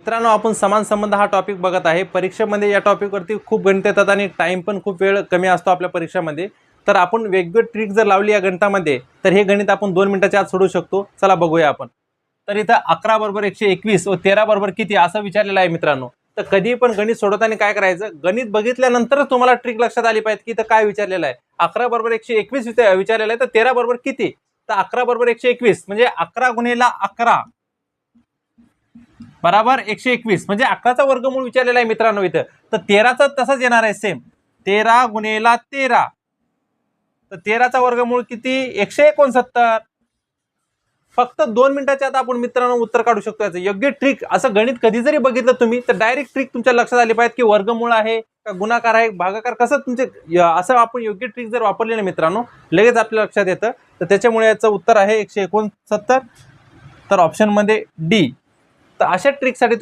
मित्रांनो, आपण समान संबंध हा टॉपिक बघत आहे। परीक्षेमध्ये या टॉपिकवरती खूप गणित येतात आणि टाइम पण खूप वेळ कमी असतो आपल्या परीक्षेमध्ये। तर आपण वेगवेगळी ट्रिक जर लावली या गणितामध्ये तर हे गणित आपण 2 मिनिटाच्या आत सोडवू शकतो। चला बघूया आपण। तर इथं 11 = 121 व 13 = किती असं विचारलेलं आहे मित्रांनो। तर कधी पण गणित सोडवताना काय करायचं, गणित बघितल्यानंतर तुम्हाला ट्रिक लक्षात आली पाहिजे की इथं काय विचारलेलं आहे। 11 = 121 विचारलेलं आहे, तर 13 = किती, तर 11 = 121 म्हणजे 11 गुणिले 11 बराबर 121 म्हणजे 11चा वर्गमूळ विचारलेला आहे मित्रांनो इथं। तर 13चा तसाच येणार आहे सेम, 13 गुणिले 13, तर 13चा वर्गमूळ किती, 169। फक्त 2 मिनिटाच्या आत आपण मित्रांनो उत्तर काढू शकतो। याचं योग्य ट्रिक, असं गणित कधी जरी बघितलं तुम्ही तर डायरेक्ट ट्रिक तुमच्या लक्षात आली पाहिजे की वर्गमूळ आहे का गुणाकार आहे भागाकार, कसं तुमचे असं आपण योग्य ट्रिक जर वापरली ना मित्रांनो लगेच आपल्या लक्षात येतं। तर त्याच्यामुळे याचं उत्तर आहे 169, तर ऑप्शन मध्ये डी। तर अशा ट्रिकसाठी